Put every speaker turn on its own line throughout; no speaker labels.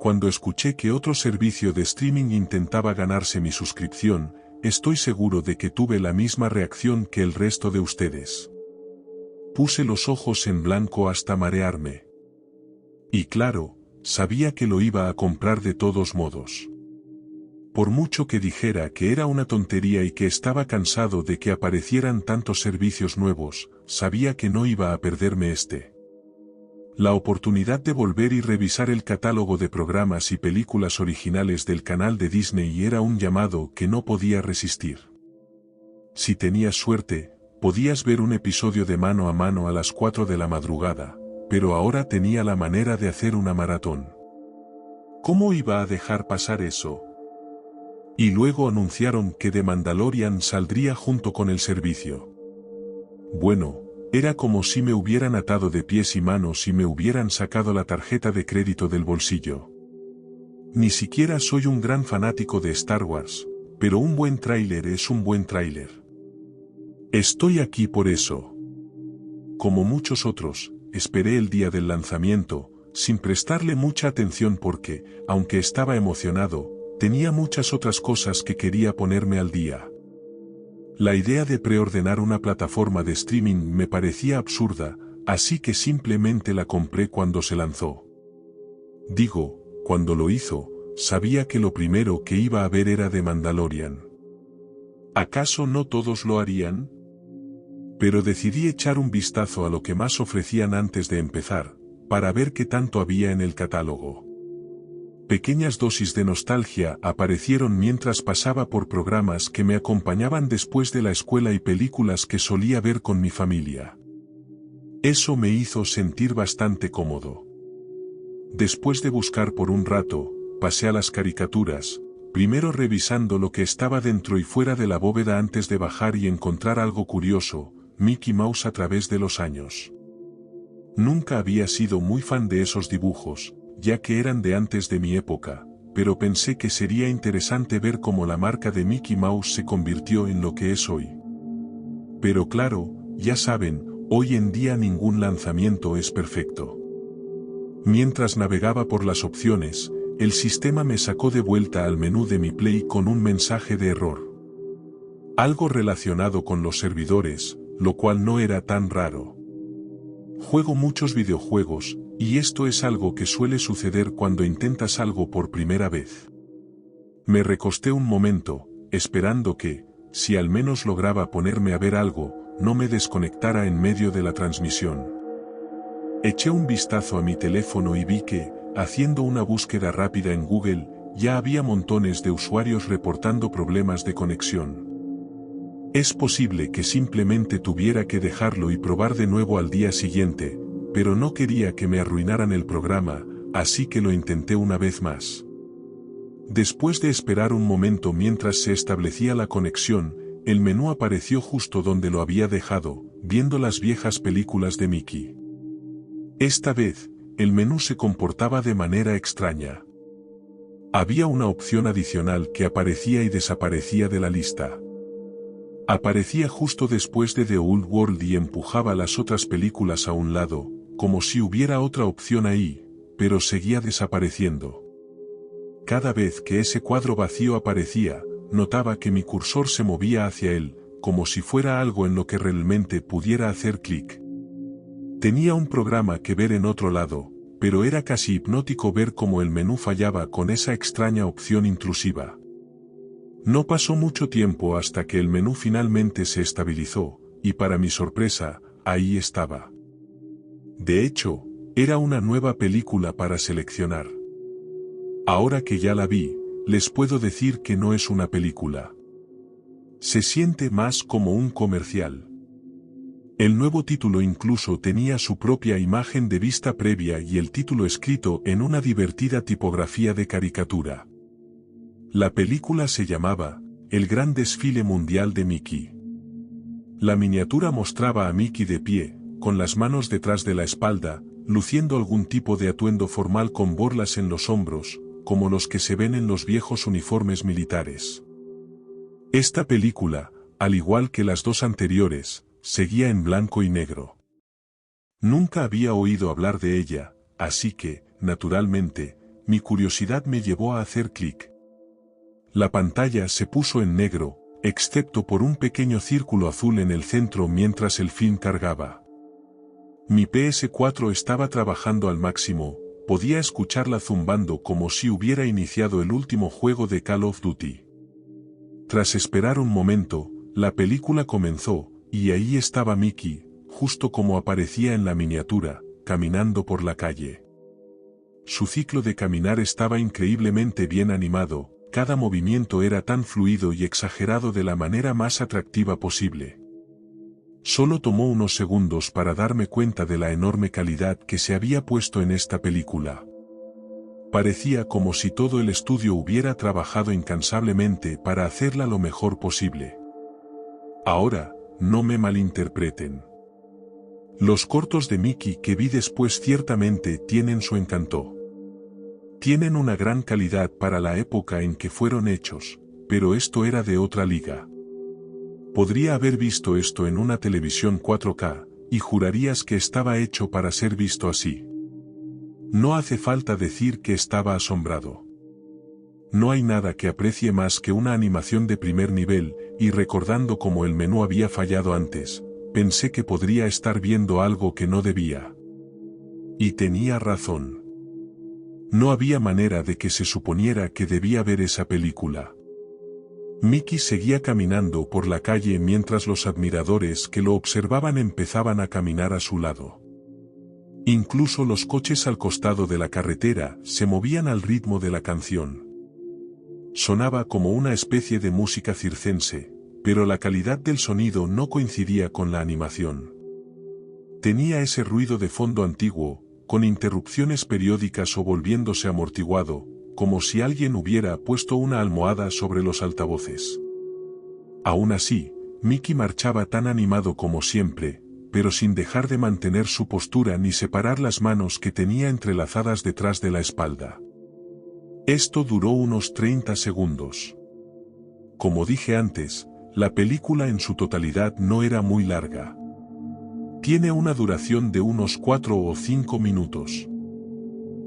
Cuando escuché que otro servicio de streaming intentaba ganarse mi suscripción, estoy seguro de que tuve la misma reacción que el resto de ustedes. Puse los ojos en blanco hasta marearme. Y claro, sabía que lo iba a comprar de todos modos. Por mucho que dijera que era una tontería y que estaba cansado de que aparecieran tantos servicios nuevos, sabía que no iba a perderme este. La oportunidad de volver y revisar el catálogo de programas y películas originales del canal de Disney era un llamado que no podía resistir. Si tenías suerte, podías ver un episodio de mano a las 4 de la madrugada, pero ahora tenía la manera de hacer una maratón. ¿Cómo iba a dejar pasar eso? Y luego anunciaron que The Mandalorian saldría junto con el servicio. Bueno, era como si me hubieran atado de pies y manos y me hubieran sacado la tarjeta de crédito del bolsillo. Ni siquiera soy un gran fanático de Star Wars, pero un buen tráiler es un buen tráiler. Estoy aquí por eso. Como muchos otros, esperé el día del lanzamiento, sin prestarle mucha atención porque, aunque estaba emocionado, tenía muchas otras cosas que quería ponerme al día. La idea de preordenar una plataforma de streaming me parecía absurda, así que simplemente la compré cuando se lanzó. Digo, cuando lo hizo, sabía que lo primero que iba a ver era The Mandalorian. ¿Acaso no todos lo harían? Pero decidí echar un vistazo a lo que más ofrecían antes de empezar, para ver qué tanto había en el catálogo. Pequeñas dosis de nostalgia aparecieron mientras pasaba por programas que me acompañaban después de la escuela y películas que solía ver con mi familia. Eso me hizo sentir bastante cómodo. Después de buscar por un rato, pasé a las caricaturas, primero revisando lo que estaba dentro y fuera de la bóveda antes de bajar y encontrar algo curioso, Mickey Mouse a través de los años. Nunca había sido muy fan de esos dibujos, ya que eran de antes de mi época, pero pensé que sería interesante ver cómo la marca de Mickey Mouse se convirtió en lo que es hoy. Pero claro, ya saben, hoy en día ningún lanzamiento es perfecto. Mientras navegaba por las opciones, el sistema me sacó de vuelta al menú de mi Play con un mensaje de error. Algo relacionado con los servidores, lo cual no era tan raro. Juego muchos videojuegos, y esto es algo que suele suceder cuando intentas algo por primera vez. Me recosté un momento, esperando que, si al menos lograba ponerme a ver algo, no me desconectara en medio de la transmisión. Eché un vistazo a mi teléfono y vi que, haciendo una búsqueda rápida en Google, ya había montones de usuarios reportando problemas de conexión. Es posible que simplemente tuviera que dejarlo y probar de nuevo al día siguiente, pero no quería que me arruinaran el programa, así que lo intenté una vez más. Después de esperar un momento mientras se establecía la conexión, el menú apareció justo donde lo había dejado, viendo las viejas películas de Mickey. Esta vez, el menú se comportaba de manera extraña. Había una opción adicional que aparecía y desaparecía de la lista. Aparecía justo después de The Old World y empujaba las otras películas a un lado, como si hubiera otra opción ahí, pero seguía desapareciendo. Cada vez que ese cuadro vacío aparecía, notaba que mi cursor se movía hacia él, como si fuera algo en lo que realmente pudiera hacer clic. Tenía un programa que ver en otro lado, pero era casi hipnótico ver cómo el menú fallaba con esa extraña opción intrusiva. No pasó mucho tiempo hasta que el menú finalmente se estabilizó, y para mi sorpresa, ahí estaba. De hecho, era una nueva película para seleccionar. Ahora que ya la vi, les puedo decir que no es una película. Se siente más como un comercial. El nuevo título incluso tenía su propia imagen de vista previa y el título escrito en una divertida tipografía de caricatura. La película se llamaba El Gran Desfile Mundial de Mickey. La miniatura mostraba a Mickey de pie, con las manos detrás de la espalda, luciendo algún tipo de atuendo formal con borlas en los hombros, como los que se ven en los viejos uniformes militares. Esta película, al igual que las dos anteriores, seguía en blanco y negro. Nunca había oído hablar de ella, así que, naturalmente, mi curiosidad me llevó a hacer clic. La pantalla se puso en negro, excepto por un pequeño círculo azul en el centro mientras el film cargaba. Mi PS4 estaba trabajando al máximo, podía escucharla zumbando como si hubiera iniciado el último juego de Call of Duty. Tras esperar un momento, la película comenzó, y ahí estaba Mickey, justo como aparecía en la miniatura, caminando por la calle. Su ciclo de caminar estaba increíblemente bien animado, cada movimiento era tan fluido y exagerado de la manera más atractiva posible. Solo tomó unos segundos para darme cuenta de la enorme calidad que se había puesto en esta película. Parecía como si todo el estudio hubiera trabajado incansablemente para hacerla lo mejor posible. Ahora, no me malinterpreten. Los cortos de Mickey que vi después ciertamente tienen su encanto. Tienen una gran calidad para la época en que fueron hechos, pero esto era de otra liga. Podría haber visto esto en una televisión 4K, y jurarías que estaba hecho para ser visto así. No hace falta decir que estaba asombrado. No hay nada que aprecie más que una animación de primer nivel, y recordando cómo el menú había fallado antes, pensé que podría estar viendo algo que no debía. Y tenía razón. No había manera de que se suponiera que debía ver esa película. Mickey seguía caminando por la calle mientras los admiradores que lo observaban empezaban a caminar a su lado. Incluso los coches al costado de la carretera se movían al ritmo de la canción. Sonaba como una especie de música circense, pero la calidad del sonido no coincidía con la animación. Tenía ese ruido de fondo antiguo, con interrupciones periódicas o volviéndose amortiguado, como si alguien hubiera puesto una almohada sobre los altavoces. Aún así, Mickey marchaba tan animado como siempre, pero sin dejar de mantener su postura ni separar las manos que tenía entrelazadas detrás de la espalda. Esto duró unos 30 segundos. Como dije antes, la película en su totalidad no era muy larga. Tiene una duración de unos 4 o 5 minutos.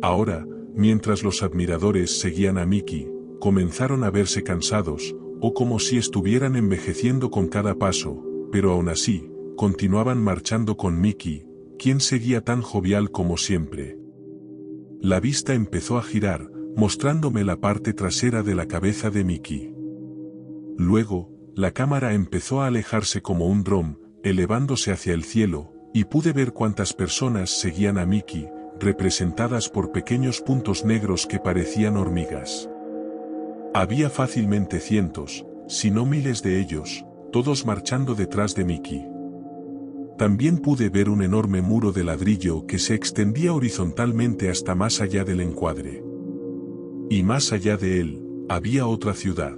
Ahora, mientras los admiradores seguían a Mickey, comenzaron a verse cansados, o como si estuvieran envejeciendo con cada paso, pero aún así, continuaban marchando con Mickey, quien seguía tan jovial como siempre. La vista empezó a girar, mostrándome la parte trasera de la cabeza de Mickey. Luego, la cámara empezó a alejarse como un dron, elevándose hacia el cielo, y pude ver cuántas personas seguían a Mickey, representadas por pequeños puntos negros que parecían hormigas. Había fácilmente cientos, si no miles de ellos, todos marchando detrás de Mickey. También pude ver un enorme muro de ladrillo que se extendía horizontalmente hasta más allá del encuadre. Y más allá de él, había otra ciudad.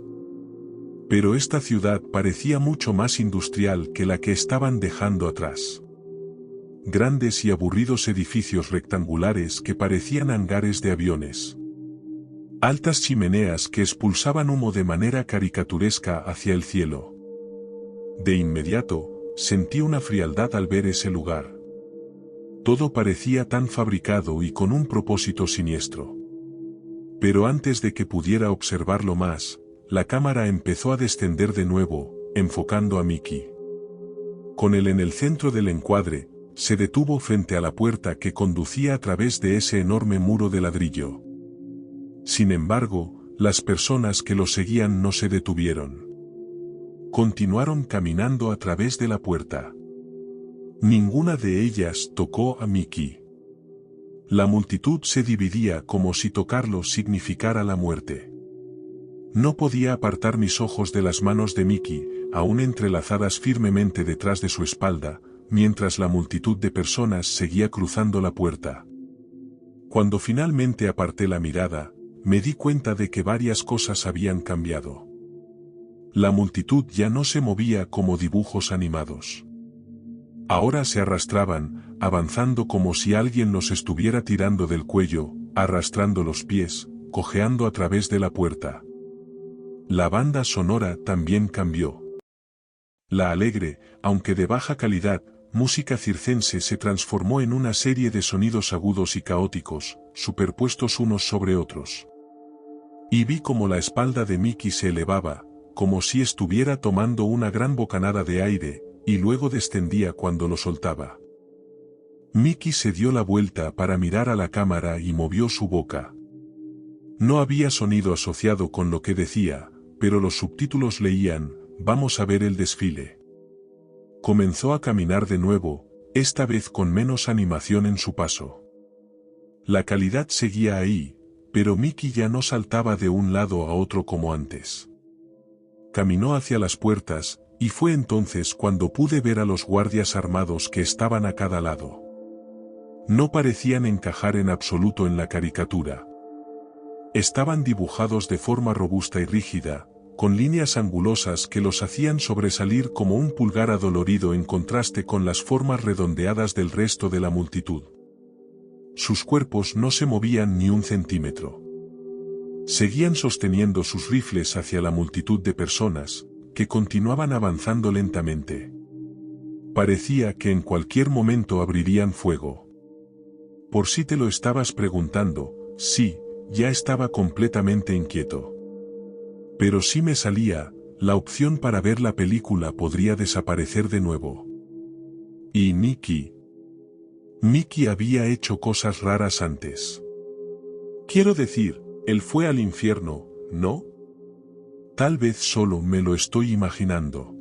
Pero esta ciudad parecía mucho más industrial que la que estaban dejando atrás. Grandes y aburridos edificios rectangulares que parecían hangares de aviones. Altas chimeneas que expulsaban humo de manera caricaturesca hacia el cielo. De inmediato, sentí una frialdad al ver ese lugar. Todo parecía tan fabricado y con un propósito siniestro. Pero antes de que pudiera observarlo más, la cámara empezó a descender de nuevo, enfocando a Mickey. Con él en el centro del encuadre, se detuvo frente a la puerta que conducía a través de ese enorme muro de ladrillo. Sin embargo, las personas que lo seguían no se detuvieron. Continuaron caminando a través de la puerta. Ninguna de ellas tocó a Mickey. La multitud se dividía como si tocarlo significara la muerte. No podía apartar mis ojos de las manos de Mickey, aún entrelazadas firmemente detrás de su espalda, mientras la multitud de personas seguía cruzando la puerta. Cuando finalmente aparté la mirada, me di cuenta de que varias cosas habían cambiado. La multitud ya no se movía como dibujos animados. Ahora se arrastraban, avanzando como si alguien los estuviera tirando del cuello, arrastrando los pies, cojeando a través de la puerta. La banda sonora también cambió. La alegre, aunque de baja calidad, música circense se transformó en una serie de sonidos agudos y caóticos, superpuestos unos sobre otros. Y vi como la espalda de Mickey se elevaba, como si estuviera tomando una gran bocanada de aire, y luego descendía cuando lo soltaba. Mickey se dio la vuelta para mirar a la cámara y movió su boca. No había sonido asociado con lo que decía, pero los subtítulos leían, «Vamos a ver el desfile». Comenzó a caminar de nuevo, esta vez con menos animación en su paso. La calidad seguía ahí, pero Mickey ya no saltaba de un lado a otro como antes. Caminó hacia las puertas, y fue entonces cuando pude ver a los guardias armados que estaban a cada lado. No parecían encajar en absoluto en la caricatura. Estaban dibujados de forma robusta y rígida, con líneas angulosas que los hacían sobresalir como un pulgar adolorido en contraste con las formas redondeadas del resto de la multitud. Sus cuerpos no se movían ni un centímetro. Seguían sosteniendo sus rifles hacia la multitud de personas, que continuaban avanzando lentamente. Parecía que en cualquier momento abrirían fuego. Por si te lo estabas preguntando, sí, ya estaba completamente inquieto. Pero si me salía, la opción para ver la película podría desaparecer de nuevo. Y Mickey había hecho cosas raras antes. Quiero decir, él fue al infierno, ¿no? Tal vez solo me lo estoy imaginando.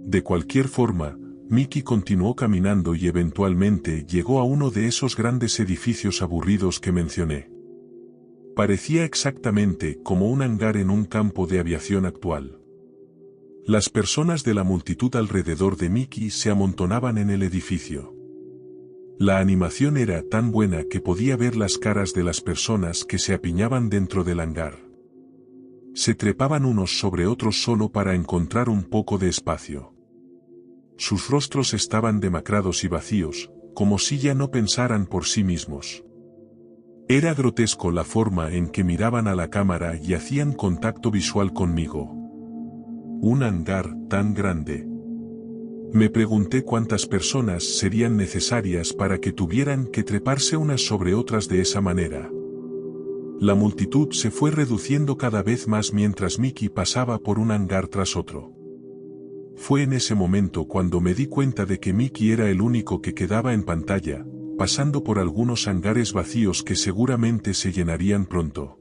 De cualquier forma, Mickey continuó caminando y eventualmente llegó a uno de esos grandes edificios aburridos que mencioné. Parecía exactamente como un hangar en un campo de aviación actual. Las personas de la multitud alrededor de Mickey se amontonaban en el edificio. La animación era tan buena que podía ver las caras de las personas que se apiñaban dentro del hangar. Se trepaban unos sobre otros solo para encontrar un poco de espacio. Sus rostros estaban demacrados y vacíos, como si ya no pensaran por sí mismos. Era grotesco la forma en que miraban a la cámara y hacían contacto visual conmigo. Un hangar tan grande. Me pregunté cuántas personas serían necesarias para que tuvieran que treparse unas sobre otras de esa manera. La multitud se fue reduciendo cada vez más mientras Mickey pasaba por un hangar tras otro. Fue en ese momento cuando me di cuenta de que Mickey era el único que quedaba en pantalla, pasando por algunos hangares vacíos que seguramente se llenarían pronto.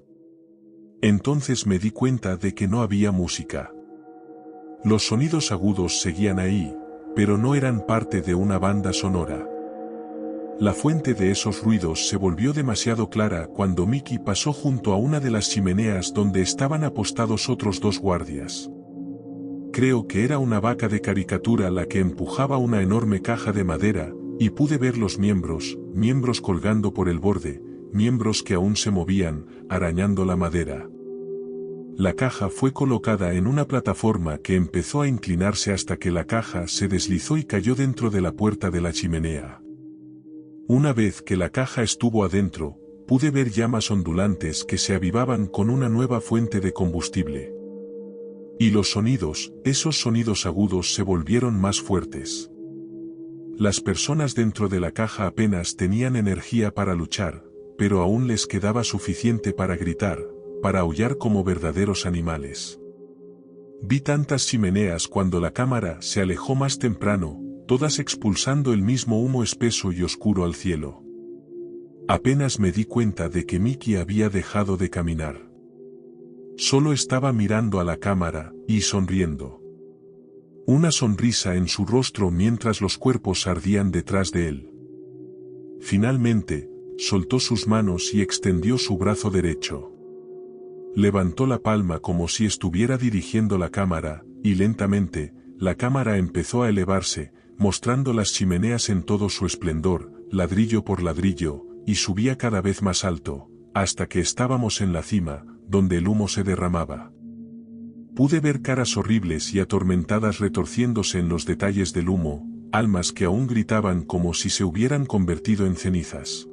Entonces me di cuenta de que no había música. Los sonidos agudos seguían ahí, pero no eran parte de una banda sonora. La fuente de esos ruidos se volvió demasiado clara cuando Mickey pasó junto a una de las chimeneas donde estaban apostados otros dos guardias. Creo que era una vaca de caricatura la que empujaba una enorme caja de madera, y pude ver los miembros colgando por el borde, miembros que aún se movían, arañando la madera. La caja fue colocada en una plataforma que empezó a inclinarse hasta que la caja se deslizó y cayó dentro de la puerta de la chimenea. Una vez que la caja estuvo adentro, pude ver llamas ondulantes que se avivaban con una nueva fuente de combustible. Y los sonidos, esos sonidos agudos se volvieron más fuertes. Las personas dentro de la caja apenas tenían energía para luchar, pero aún les quedaba suficiente para gritar, para aullar como verdaderos animales. Vi tantas chimeneas cuando la cámara se alejó más temprano, todas expulsando el mismo humo espeso y oscuro al cielo. Apenas me di cuenta de que Mickey había dejado de caminar. Solo estaba mirando a la cámara, y sonriendo. Una sonrisa en su rostro mientras los cuerpos ardían detrás de él. Finalmente, soltó sus manos y extendió su brazo derecho. Levantó la palma como si estuviera dirigiendo la cámara, y lentamente, la cámara empezó a elevarse, mostrando las chimeneas en todo su esplendor, ladrillo por ladrillo, y subía cada vez más alto, hasta que estábamos en la cima, donde el humo se derramaba. Pude ver caras horribles y atormentadas retorciéndose en los detalles del humo, almas que aún gritaban como si se hubieran convertido en cenizas.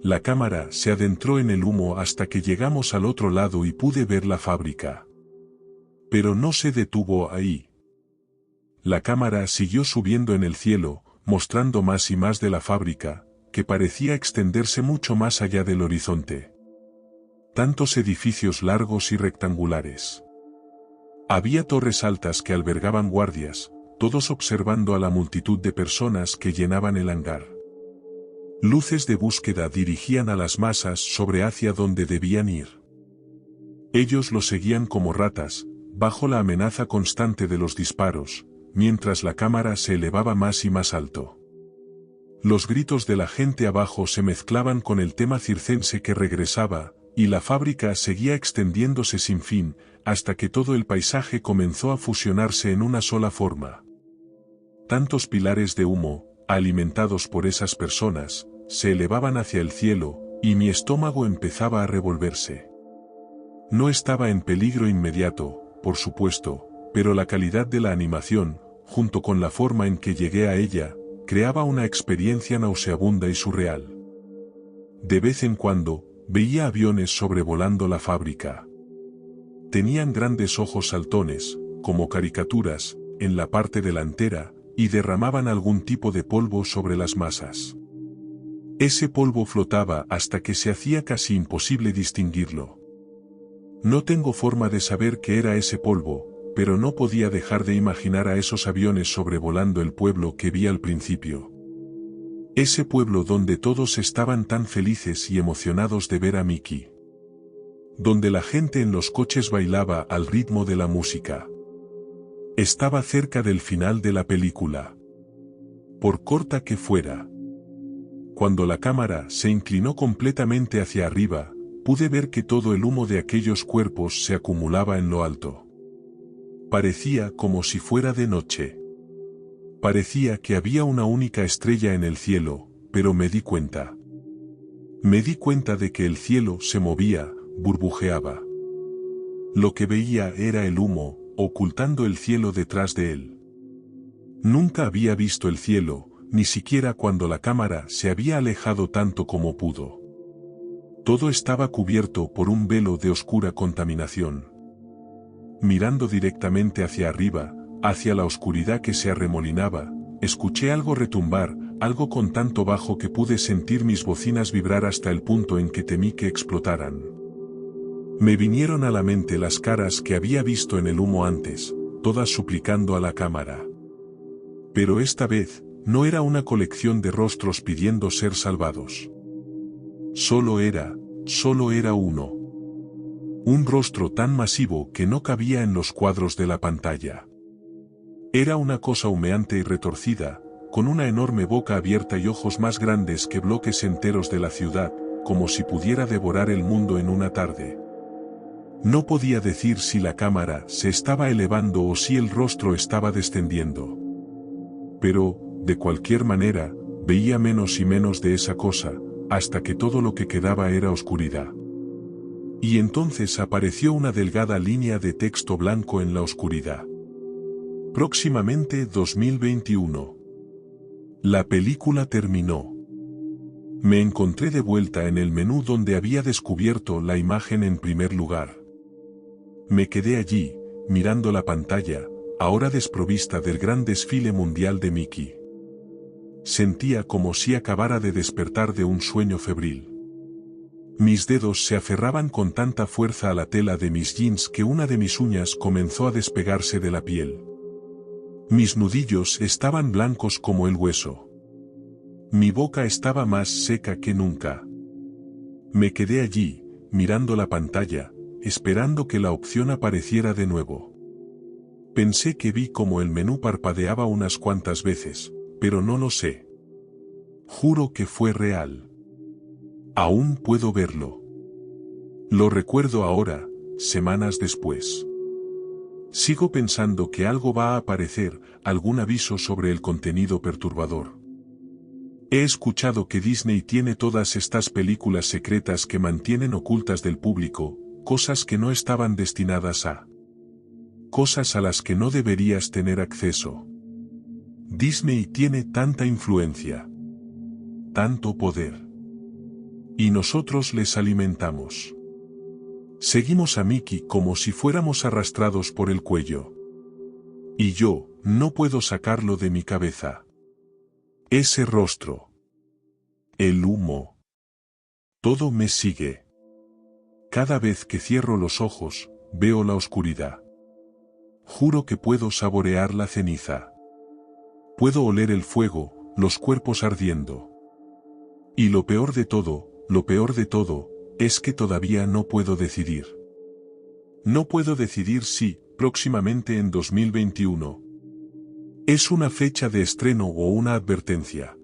La cámara se adentró en el humo hasta que llegamos al otro lado y pude ver la fábrica. Pero no se detuvo ahí. La cámara siguió subiendo en el cielo, mostrando más y más de la fábrica, que parecía extenderse mucho más allá del horizonte. Tantos edificios largos y rectangulares. Había torres altas que albergaban guardias, todos observando a la multitud de personas que llenaban el hangar. Luces de búsqueda dirigían a las masas sobre hacia donde debían ir. Ellos lo seguían como ratas, bajo la amenaza constante de los disparos, mientras la cámara se elevaba más y más alto. Los gritos de la gente abajo se mezclaban con el tema circense que regresaba, y la fábrica seguía extendiéndose sin fin, hasta que todo el paisaje comenzó a fusionarse en una sola forma. Tantos pilares de humo, alimentados por esas personas, se elevaban hacia el cielo, y mi estómago empezaba a revolverse. No estaba en peligro inmediato, por supuesto, pero la calidad de la animación, junto con la forma en que llegué a ella, creaba una experiencia nauseabunda y surreal. De vez en cuando, veía aviones sobrevolando la fábrica. Tenían grandes ojos saltones, como caricaturas, en la parte delantera, y derramaban algún tipo de polvo sobre las masas. Ese polvo flotaba hasta que se hacía casi imposible distinguirlo. No tengo forma de saber qué era ese polvo, pero no podía dejar de imaginar a esos aviones sobrevolando el pueblo que vi al principio. Ese pueblo donde todos estaban tan felices y emocionados de ver a Mickey. Donde la gente en los coches bailaba al ritmo de la música. Estaba cerca del final de la película. Por corta que fuera. Cuando la cámara se inclinó completamente hacia arriba, pude ver que todo el humo de aquellos cuerpos se acumulaba en lo alto. Parecía como si fuera de noche. Parecía que había una única estrella en el cielo, pero me di cuenta. Me di cuenta de que el cielo se movía, burbujeaba. Lo que veía era el humo, ocultando el cielo detrás de él. Nunca había visto el cielo, ni siquiera cuando la cámara se había alejado tanto como pudo. Todo estaba cubierto por un velo de oscura contaminación. Mirando directamente hacia arriba, hacia la oscuridad que se arremolinaba, escuché algo retumbar, algo con tanto bajo que pude sentir mis bocinas vibrar hasta el punto en que temí que explotaran. Me vinieron a la mente las caras que había visto en el humo antes, todas suplicando a la cámara. Pero esta vez, no era una colección de rostros pidiendo ser salvados. Solo era uno. Un rostro tan masivo que no cabía en los cuadros de la pantalla. Era una cosa humeante y retorcida, con una enorme boca abierta y ojos más grandes que bloques enteros de la ciudad, como si pudiera devorar el mundo en una tarde. No podía decir si la cámara se estaba elevando o si el rostro estaba descendiendo. Pero, de cualquier manera, veía menos y menos de esa cosa, hasta que todo lo que quedaba era oscuridad. Y entonces apareció una delgada línea de texto blanco en la oscuridad. Próximamente 2021. La película terminó. Me encontré de vuelta en el menú donde había descubierto la imagen en primer lugar. Me quedé allí, mirando la pantalla, ahora desprovista del gran desfile mundial de Mickey. Sentía como si acabara de despertar de un sueño febril. Mis dedos se aferraban con tanta fuerza a la tela de mis jeans que una de mis uñas comenzó a despegarse de la piel. Mis nudillos estaban blancos como el hueso. Mi boca estaba más seca que nunca. Me quedé allí, mirando la pantalla, esperando que la opción apareciera de nuevo. Pensé que vi como el menú parpadeaba unas cuantas veces, pero no lo sé. Juro que fue real. Aún puedo verlo. Lo recuerdo ahora, semanas después. Sigo pensando que algo va a aparecer, algún aviso sobre el contenido perturbador. He escuchado que Disney tiene todas estas películas secretas que mantienen ocultas del público, cosas que no estaban destinadas a. Cosas a las que no deberías tener acceso. Disney tiene tanta influencia. Tanto poder. Y nosotros les alimentamos. Seguimos a Mickey como si fuéramos arrastrados por el cuello. Y yo, no puedo sacarlo de mi cabeza. Ese rostro. El humo. Todo me sigue. Cada vez que cierro los ojos, veo la oscuridad. Juro que puedo saborear la ceniza. Puedo oler el fuego, los cuerpos ardiendo. Y lo peor de todo, es que todavía no puedo decidir. No puedo decidir si, próximamente en 2021, es una fecha de estreno o una advertencia.